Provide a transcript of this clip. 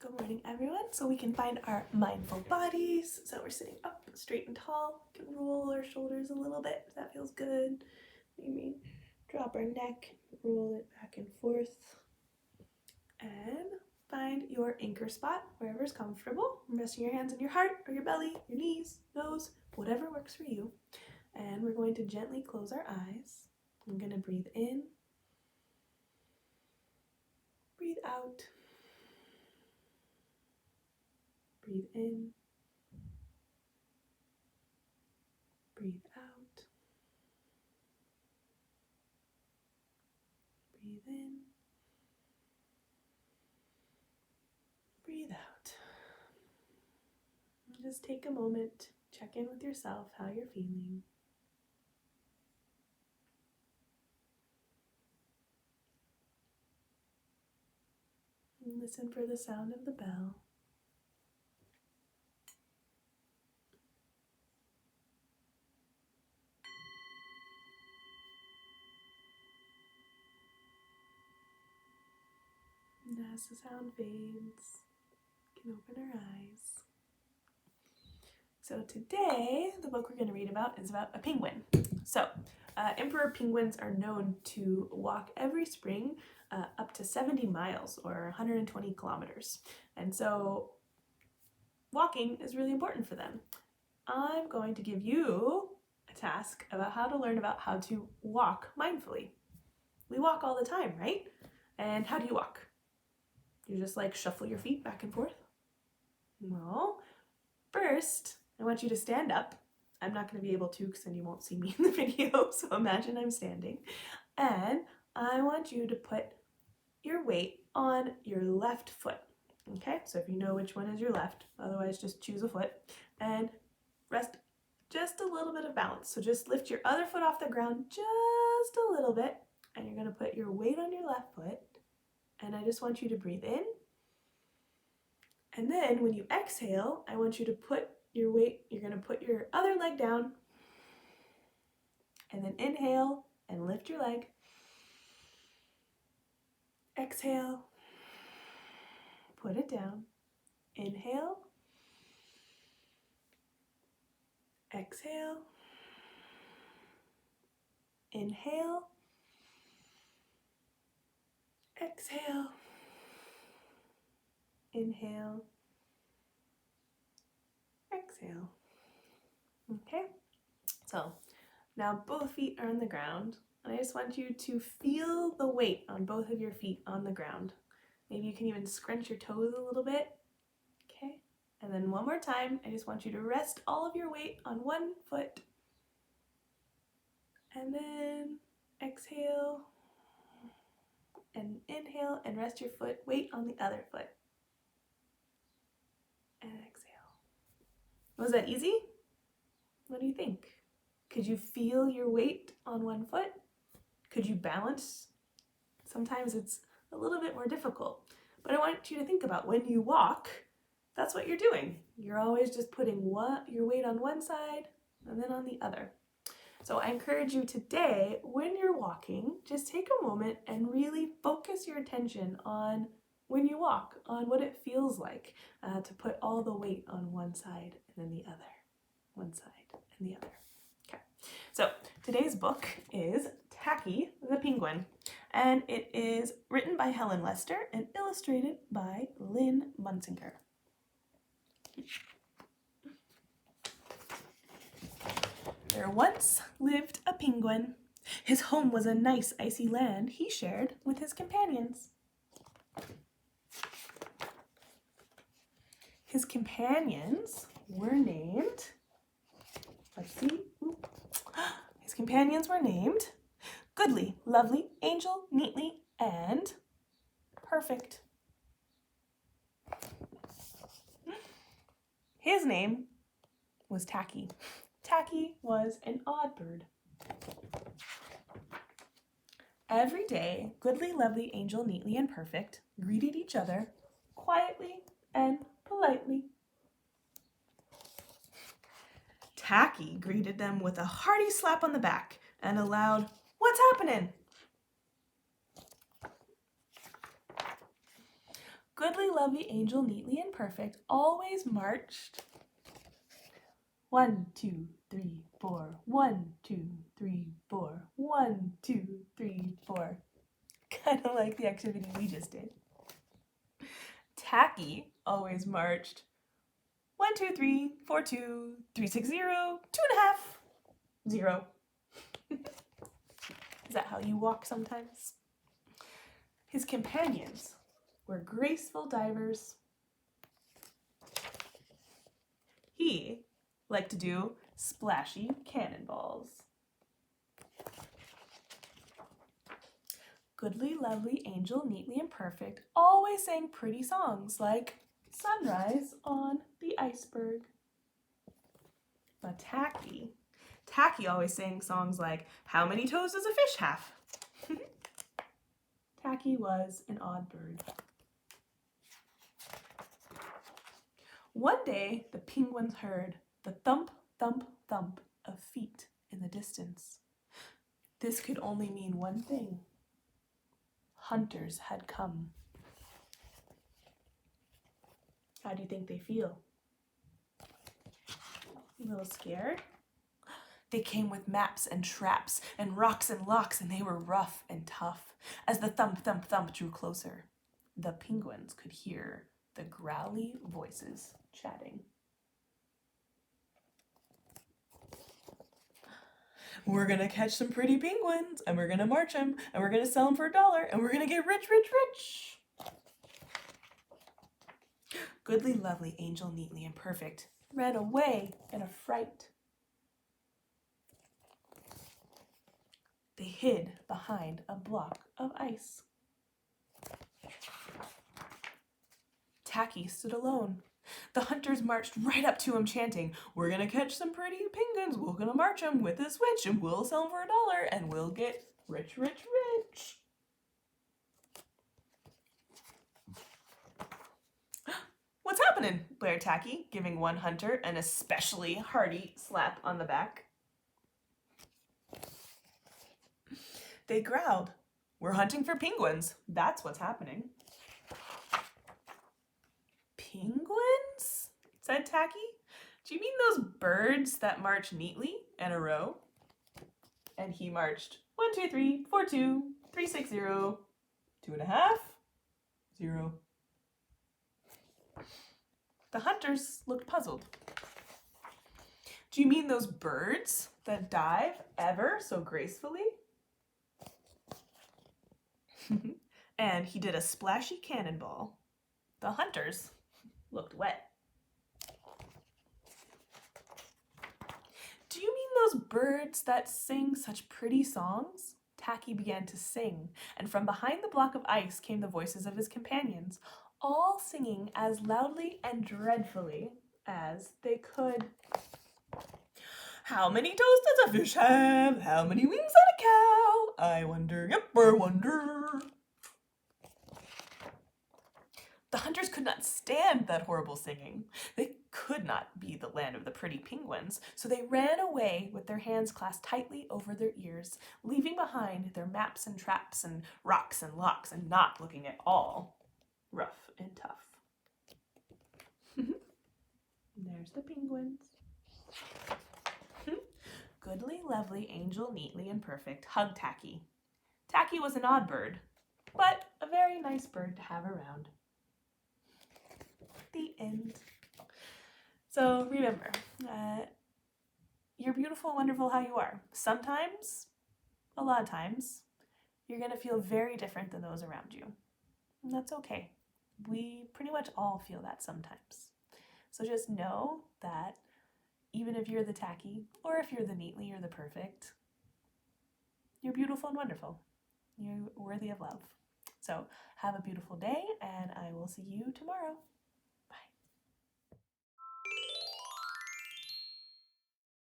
Good morning, everyone. So we can find our mindful bodies. So we're sitting up straight and tall. We can roll our shoulders a little bit if that feels good. Maybe drop our neck, roll it back and forth. And find your anchor spot wherever's comfortable. Resting your hands on your heart or your belly, your knees, nose, whatever works for you. And we're going to gently close our eyes. I'm going to breathe in, breathe out. Breathe in, breathe out, breathe in, breathe out. And just take a moment, check in with yourself, how you're feeling. And listen for the sound of the bell. And as the sound fades, we can open our eyes. So today, the book we're going to read about is about a penguin. So, emperor penguins are known to walk every spring up to 70 miles or 120 kilometers. And so, walking is really important for them. I'm going to give you a task about how to learn about how to walk mindfully. We walk all the time, right? And how do you walk? You just like shuffle your feet back and forth? Well, first, I want you to stand up. I'm not going to be able to because then you won't see me in the video, so imagine I'm standing. And I want you to put your weight on your left foot. Okay, so if you know which one is your left, otherwise just choose a foot and rest just a little bit of balance. So just lift your other foot off the ground just a little bit, and you're going to put your weight on your left foot. And I just want you to breathe in. And then when you exhale, I want you to put your weight, you're going to put your other leg down. And then inhale and lift your leg. Exhale. Put it down. Inhale. Exhale. Inhale. Exhale. Inhale. Exhale. Okay, so now both feet are on the ground, and I just want you to feel the weight on both of your feet on the ground. Maybe you can even scrunch your toes a little bit. Okay, and then one more time, I just want you to rest all of your weight on one foot. And then exhale and inhale and rest your weight on the other foot. And exhale. Was that easy? What do you think? Could you feel your weight on one foot? Could you balance? Sometimes it's a little bit more difficult, but I want you to think about when you walk, that's what you're doing. You're always just putting your weight on one side and then on the other. So I encourage you today, when you're walking, just take a moment and really focus your attention on when you walk, on what it feels like to put all the weight on one side and then the other. One side and the other. Okay, so today's book is Tacky the Penguin, and it is written by Helen Lester and illustrated by Lynn Munsinger. There once lived a penguin. His home was a nice icy land he shared with his companions. His companions were named, his companions were named Goodly, Lovely, Angel, Neatly, and Perfect. His name was Tacky. Tacky was an odd bird. Every day, Goodly, Lovely, Angel, Neatly, and Perfect greeted each other quietly and politely. Tacky greeted them with a hearty slap on the back and a loud, "What's happening?" Goodly, lovely angel, neatly and perfect, always marched. 1, 2, 3, 4. 1, 2, 3, 4. 1, 2, 3, 4. Kind of like the activity we just did. Tacky always marched 1, 2, 3, 4, 2, 3, 6, 0, 2.5, 0. Is that how you walk sometimes? His companions were graceful divers. He liked to do splashy cannonballs. Goodly, lovely angel, neatly and perfect, always sang pretty songs like Sunrise on the Iceberg. But Tacky always sang songs like How many toes does a fish have? Tacky was an odd bird. One day, the penguins heard the thump, thump, thump of feet in the distance. This could only mean one thing. Hunters had come. How do you think they feel? A little scared? They came with maps and traps and rocks and locks, and they were rough and tough. As the thump, thump, thump drew closer, the penguins could hear the growly voices chatting. We're gonna catch some pretty penguins, and we're gonna march them, and we're gonna sell them for $1, and we're gonna get rich, rich, rich. Goodly, lovely angel, neatly and perfect, ran away in a fright. They hid behind a block of ice. Tacky stood alone. The hunters marched right up to him, chanting, "We're gonna catch some pretty penguins, we're gonna march them with a switch, and we'll sell them for $1, and we'll get rich, rich, rich." "What's happening?" blared Tacky, giving one hunter an especially hearty slap on the back. They growled, "We're hunting for penguins. That's what's happening." "Penguins?" said Tacky. "Do you mean those birds that march neatly in a row?" And he marched 1, 2, 3, 4, 2, 3, 6, 0, 2.5, 0. The hunters looked puzzled. "Do you mean those birds that dive ever so gracefully?" And he did a splashy cannonball. The hunters looked wet. "Do you mean those birds that sing such pretty songs?" Tacky began to sing, and from behind the block of ice came the voices of his companions, all singing as loudly and dreadfully as they could. "How many toes does a fish have? How many wings on a cow? I wonder, yipper wonder." The hunters could not stand that horrible singing. They could not be the land of the pretty penguins, so they ran away with their hands clasped tightly over their ears, leaving behind their maps and traps and rocks and locks, and not looking at all rough and tough. There's the penguins. Goodly, lovely angel, neatly and perfect, hugged Tacky. Tacky was an odd bird, but a very nice bird to have around. The end. So remember, you're beautiful, wonderful how you are. Sometimes, a lot of times, you're going to feel very different than those around you. And that's okay. We pretty much all feel that sometimes. So just know that even if you're the tacky, or if you're the neatly or the perfect, you're beautiful and wonderful. You're worthy of love. So have a beautiful day, and I will see you tomorrow.